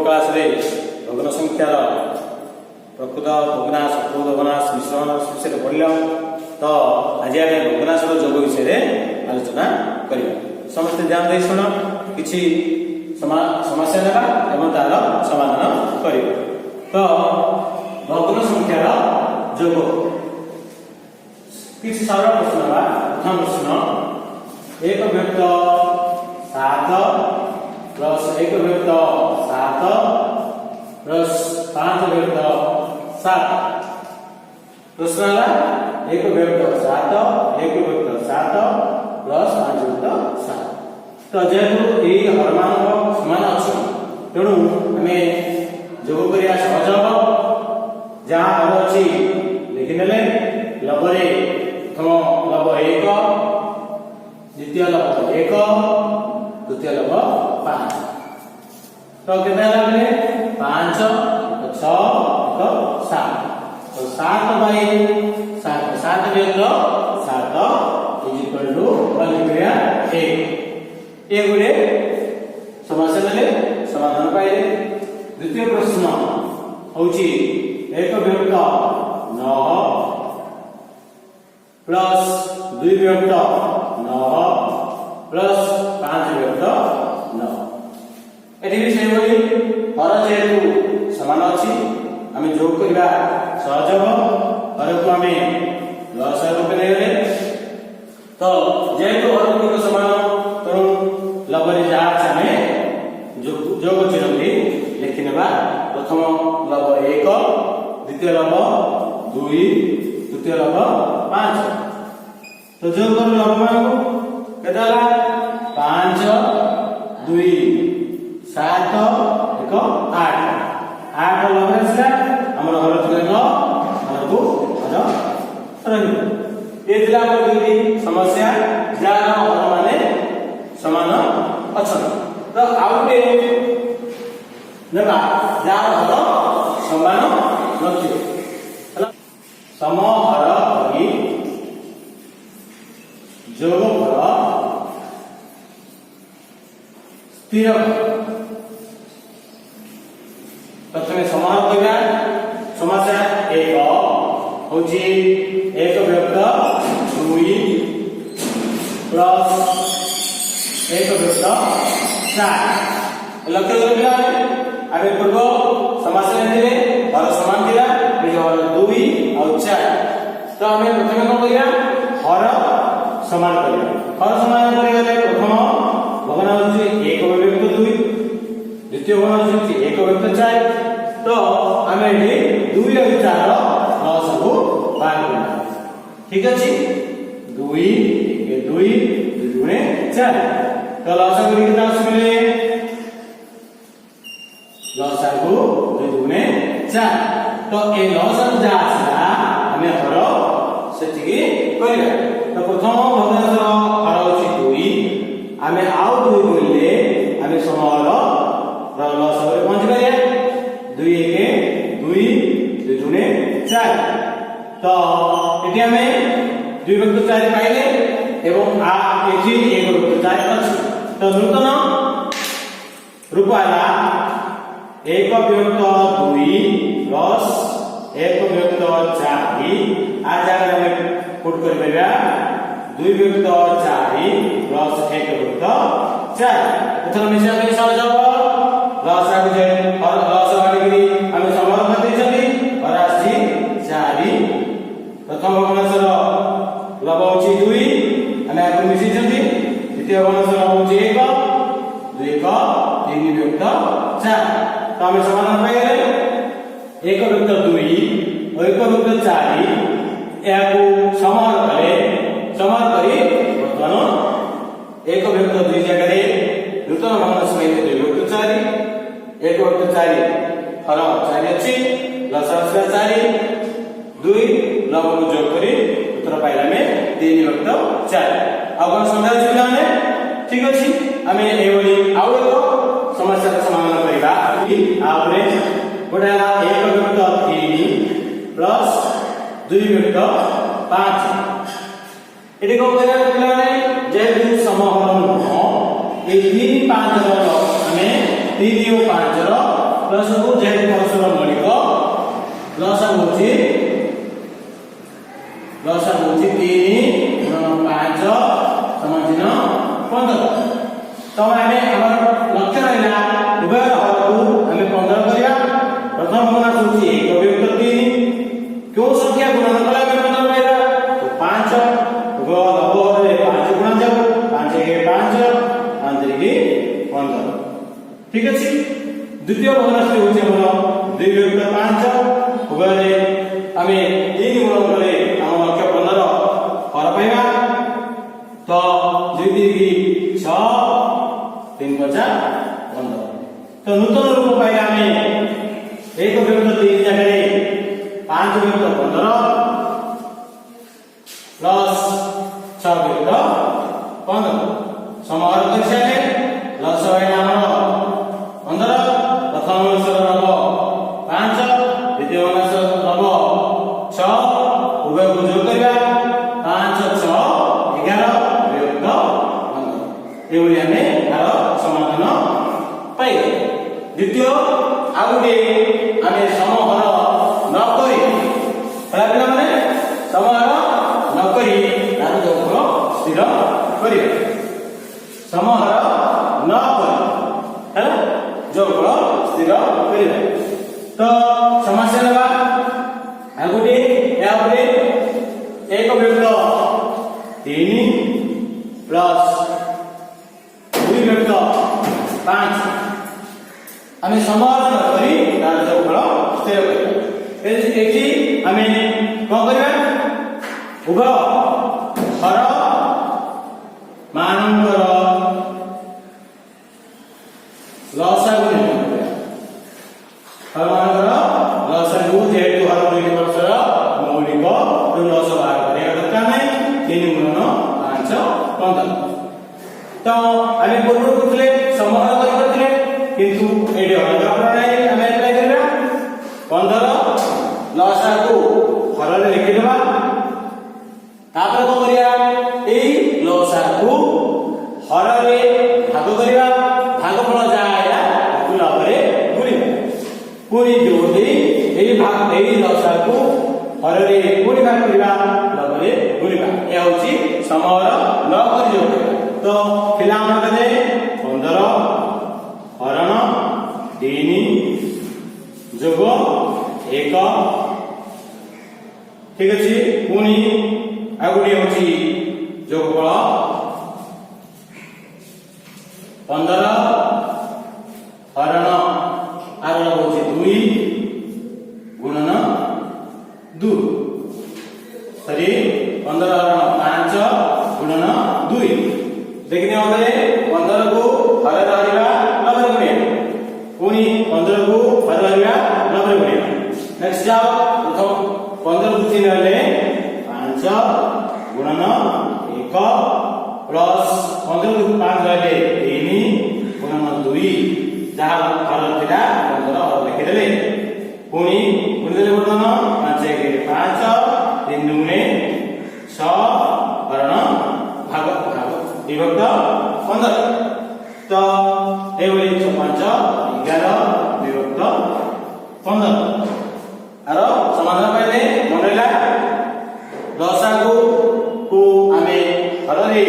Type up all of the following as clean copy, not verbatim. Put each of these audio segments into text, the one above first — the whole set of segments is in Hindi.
क्लास रे भग्न संख्यार प्रकृत भग्नाश अपूर्व भग्नाश मिश्रण विषय पढ़ल। तो आज आम भग्नाशर जोग विषय आलोचना करवा। समस्त ध्यान दे शुण किसी समस्या ना तार समाधान कर। तो भग्न संख्यार जोग किसी सरल प्रश्न ना। प्रथम प्रश्न एक व्यक्त 7 प्लस एक व्यक्त 7 प्लस 5 व्यक्त 7। प्रश्न है एक व्यक्त 7 एक व्यक्त 7 प्लस 5 व्यक्त 7। तो जेहेतु ये हरमान समान अच्छे तेणु आम जोग करिया सहज हम। जहाँ हर अच्छी लिखिने लबरे प्रथम लब 1 द्वितीय लब 1 तृतीय लब 5। तो कितना लगे 5 6 7। तो 7 बाई 7 व्यक्त 7 इज इक्वल टू 1 ये गुड़े समस्या ने समाधान पाइले। द्वितीय प्रश्न होची एक व्यक्त 9 प्लस 2 व्यक्त 9 प्लस 5 व्यक्त 9। एटी भी से बोली हर जेहेतु समान अच्छी आम जोग करवा सहज हम। हर को आम लस रूप ले। तो जेहेतु हर गुड़िक समान तेणु लबरे जहाँ आम जोग चिन्ह लिखिने। प्रथम लब 1 द्वितीय लब 2 तृतीय लब 5। तो जोग कर लब मान के 5 2 7 1 8 8 लब आसला आम घर थे 9 को ये समस्या जार हर माने समान अच्छा। तो आउटे जार हर समान नथिबो समहर करी जोगफल स्थिर। प्रथम समहर करिया समस्या 1 होची एक व्यक्त 2 प्लस एक व्यक्त 4। लक्ष्य करिया आगे पूर्व समस्या ने हर समान दिला हर 2 और 4। तो आम प्रथम कौन करिया हर समान करिया। हर समान करिया प्रथम भग्न होची एक व्यक्त 2 द्वितीय भग्न होची एक व्यक्त 4। तो आम ये 2 और 4 लस को बाहर करना। ठीक अच्छे 2 2 2 4। तो लस को कितना मिले लस को 2 2 4। तो ये लस जहाँ आसला आम हर से करवा। तो प्रथम भग्नांशर हर होची 2 आम आउ 2 बोले आम समहर लस पहुंची पारिया 2 1 2 2 2 4। तो ये आम 2 व्यक्त 4 पाइले एवं एठी 1 व्यक्त 4 अछि। तो नूतन रूप आला 1 व्यक्त 2 प्लस 1 व्यक्त 4 आ जगह में पुट कर बेगा 2 व्यक्त 4 प्लस 1 व्यक्त 4। एथर मिसा के सहज हो लस आ जे और लस बाडी हम समहर करते छथि और आसी 4। प्रथम भग्नांशर लब होची 2 आम आगे मिसी छथि। द्वितीय भग्नांशर लब होची 1 2 1 3 व्यक्त 4। तो आम समाधान पाइले 1 व्यक्त 2 और 1 व्यक्त 4 या समाहर करे समाहर करी वर्तमान 1 व्यक्त 2 जगह नूतन भग्नांश पाइले 2 व्यक्त 4 1 व्यक्त 4 हर 4 अच्छी लस आसला 4 2 लब को जोग करी उत्तर पाइला में 3 व्यक्त 4। अब कौन संख्या सुविधा ने ठीक अछि आम ए बोली आउ एक समस्या का समाधान करिबा। आपरे गोटा 1 व्यक्त 3 प्लस 2 व्यक्त 5। एटी को करिया पिलाने जेहेतु समहर नुह ए 3 5 रो हमें 3 और 5 रो ଲସାଗୁ ଯେହେତୁ ପରସ୍ପର ମୌଳିକ ଲସାଗୁ ହଉଛି 3 ଗୁଣନ 5 ସମାନ 15। ତ ଆମେ ଆମର ଲକ୍ଷ୍ୟ ରହିଲା ଉଭୟ ହରକୁ ଆମେ 15 କରିବା। ପ୍ରଥମ ଗୁଣନ ହଉଛି 1 ବିଭକ୍ତ 3 କେଉଁ ସଂଖ୍ୟା ଗୁଣନ କଲେ ଆମେ 15 ପାଇବା ତ 5 ଉଭୟ ଲବହରରେ 5 ଗୁଣା ଯାଉ 5 1 5 5 3 15 ঠিক আছে। দ্বিতীয় ভগ্নাংশটি হচ্ছে আমরা 2 বিভক্ত 5 উভୟରେ ଆମେ 3 গুণন কলে ଆମ ଲକ୍ଷ୍ୟ 15 ହର ପାଇବା ତ 2 3 6 3 5 15 ତ ନୂତନ ରୂପ ପାଇବା ଆମେ 1 ବିଭକ୍ତ 3 ଜାଗାରେ 5 ବିଭକ୍ତ 15 ପ୍ଲସ 6 ବିଭକ୍ତ 15 ସମାହାର କରିସାରିଲେ ଲସ ହେଲା ଆମର 15 ପ୍ରଥମ ମାସର ନବ 5 ଦ୍ୱିତୀୟ ମାସର ନବ 6 ଉଭୟକୁ ଯୋଗ କରିବା 5 6 11 ବିଭକ୍ତ 15 ଏଭଳି ଆମେ ତାର ସମାଧାନ ପାଇବା। ଦ୍ୱିତୀୟ ଆଉ ଗୋଟେ ଆମେ ସମହର ନ କରି ପିଲାମାନେ ସମହର ନ କରି ତାର ଯୋଗଫଳ ସ୍ଥିର କରିବା। ସମହର ନ କରି ହେଲା ଯୋଗଫଳ ସ୍ଥିର କରିବା। ତ ସମସ୍ୟା ନେବା ଆଉ ଗୋଟେ ଏହା ଉପରେ 1 ବିଭକ୍ତ 3 ପ୍ଲସ 2 ବିଭକ୍ତ 5 ଆମେ ସମହର ନ କରି ତାର ଯୋଗଫଳ ସ୍ଥିର କରିବା। ଏଠି ଆମେ କଣ କରିବା ଉଭୟ ହର ମାନଙ୍କର ଲସାଗୁ ନିର୍ଣ୍ଣୟ କରିବା। ହର ମାନଙ୍କର ଲସାଗୁ ଯେହେତୁ ହର ଦୁଇଟି ବର୍ଷର ମୌଳିକ ଲସ ବାହାର କରିବା ଦରକାର ନାହିଁ 3 ଗୁଣନ 5 15 ତ ଆମେ ପୂର୍ବରୁ କରୁଥିଲେ ସମହର କରିଥିଲେ କିନ୍ତୁ ଏଠି ଅଲଗା ପ୍ରଣାଳୀ ଆମେ ଆପ୍ଲାଏ କରିବା 15 ଲସାଗୁ ହରରେ ଲେଖିଦେବା ତାପରେ କଣ କରିବା ଏଇ ଲସାଗୁ ହରରେ ଭାଗ କରିବା ଭାଗଫଳ ଯାହା ହେଲା ତାକୁ ଲବରେ ଗୁଣିବା ପୁଣି ଯୋଉଠି ଏଇ ଲସାଗୁ ହରରେ ପୁଣି ଭାଗ କରିବା ଲବରେ ଗୁଣିବା ଏହା ହଉଛି ସମହର ନ କରି ଯୋଗ କରିବା। ତ ଥିଲା ଆମର କେତେ 15 ହରଣ 3 ଯୋଗ 1 ঠিক ଅଛି। ପୁଣି ଆଉ ଗୋଟେ ହଉଛି ଯୋଗଫଳ 15 ହରଣ ଆର ହଉଛି 2 ଗୁଣନ 2 ସରି 15 ହରଣ 5 ଗୁଣନ 2 ଦେଖିନେ হবে 15 କୁ ହର ଧରିବା 90 ଗୁଣିବା ପୁଣି 15 କୁ ହର ଧରିବା 90 ଗୁଣିବା। ନେକ୍ସଟ ଯାଅ ପ୍ରଥମ 15 କୁ 3 ହେଲେ 5 ଗୁଣନ 1 ପ୍ଲସ 15 କୁ 5 ହେଲେ 3 ଗୁଣନ 2 ଯାହା ହର ଥିଲା 15 ହର ଲେଖିଦେଲେ ପୁଣି ଗୁଣିଦେଲେ ବର୍ତ୍ତମାନ 5 1 5 3 ଦୁଗୁଣେ 6 ହରଣ ଭାଗ ବିଭକ୍ତ 15 ତ ଏଭଳି 5 11 ବିଭକ୍ତ 15 ଆର ସମାଧାନ ପାଇଲେ ମନେ ରହିଲା ଲସାଗୁ କୁ ଆମେ ହରରେ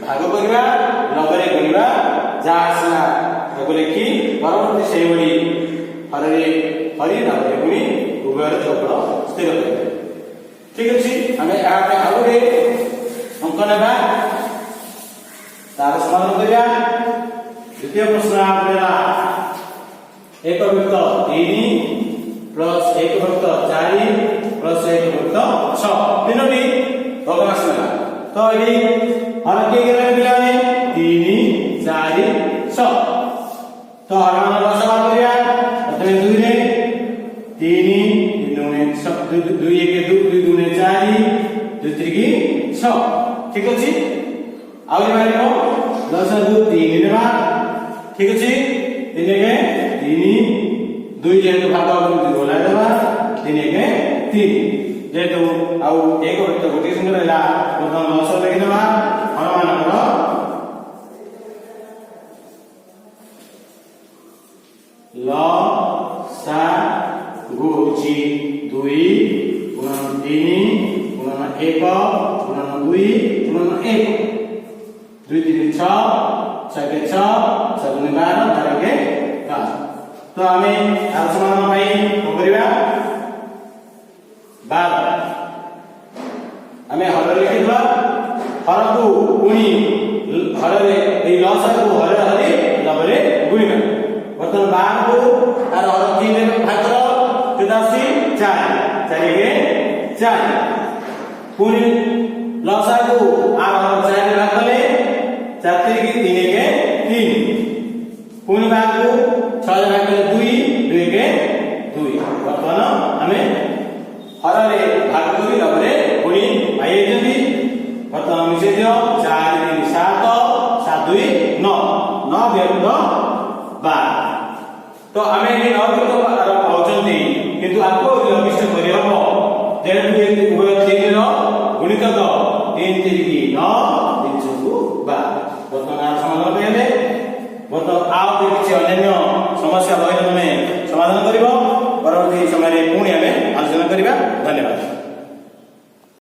ଭାଗ କରିବା ଲବରେ ଗୁଣିବା ଯାହା ଆସିଲା ତାକୁ ଲେଖି ପରବର୍ତ୍ତୀ ସେଇଭଳି ହରରେ ହରି ଲବରେ ଗୁଣି ଉଭୟର ଯୋଗଫଳ ସ୍ଥିର କରିବା। ଠିକ ଅଛି ଆମେ ଏହା ପାଇଁ ଆଉ ଗୋଟେ ଅଙ୍କ ନେବା ତାର ସମାଧାନ କରିବା। ଦ୍ୱିତୀୟ ପ୍ରଶ୍ନ ହେଲା 1 ବିଭକ୍ତ 3 ପ୍ଲସ 1 ବିଭକ୍ତ 4 ପ୍ଲସ 1 ବିଭକ୍ତ 6 ତିନୋଟି ଭଗ୍ନାଂଶ ନେବା। ତ ଏଠି ହର କିଏ ଗଲେ ପିଲାମାନେ 3 4 6 ତ ହର ମାନ ଲସାଗୁ କରିବା ପ୍ରଥମେ 2 ରେ 3 3 2 1 2 2 4 2 3 6 ଠିକ ଅଛି। ଆହୁରି ବାହାରିବ ଲସାଗୁ 3 ନେବା ଠିକ ଅଛି 3 1 3 2 ଯେହେତୁ ଭାଗ ଗୋଲାଇ ଦେବା 3 1 3 ଯେହେତୁ ଆଉ 1 ବିଭକ୍ତ ଗୋଟିଏ ସଂଖ୍ୟା ରହିଲା ପ୍ରଥମ ଲସାଗୁ ଲେଖିଦେବା ହର ମାନଙ୍କର ଲ 1 ଗୁଣନ 2 ଗୁଣନ 1 2 3 6 6 6 7 12 ତାର के 5 तो ଆମେ ଆର ସମାନ ପାଇଁ କଣ କରିବା 12 ଆମେ ହର ଲେଖିବା ହରକୁ ପୁଣି ହରରେ এই লসাগু হরে হরে লবরে গুণিবা বর্তমান 12 को তার হর 3 রে ভাগ কর কেদাসি 4 4 के 4 पुणी लसागु आर हर 4 रे भाग कले 4 3 के 3 के 3 पुणी भागु 6 रे भाग कले 2 2 के 2 बर्तमान हमें हर रे भाग करी लबरे पुणी पाई जदी बर्तमान मिसे दियो 4 3 7 7 2 9 9 व्यक्त 12 तो हमें ये 9 व्यक्त 12 पाउचंती किंतु आपको लघिष्ठ करि हबो जेहेतु ये उभय 3 रो गुणितक 3 3 की 9 3 को 12 बर्तमान समाधान पेले बर्तमान आओ किछि अन्य समस्या बहिर में समाधान करिवो परवर्ती समय रे पुणी हमें आलोचना करिबा धन्यवाद।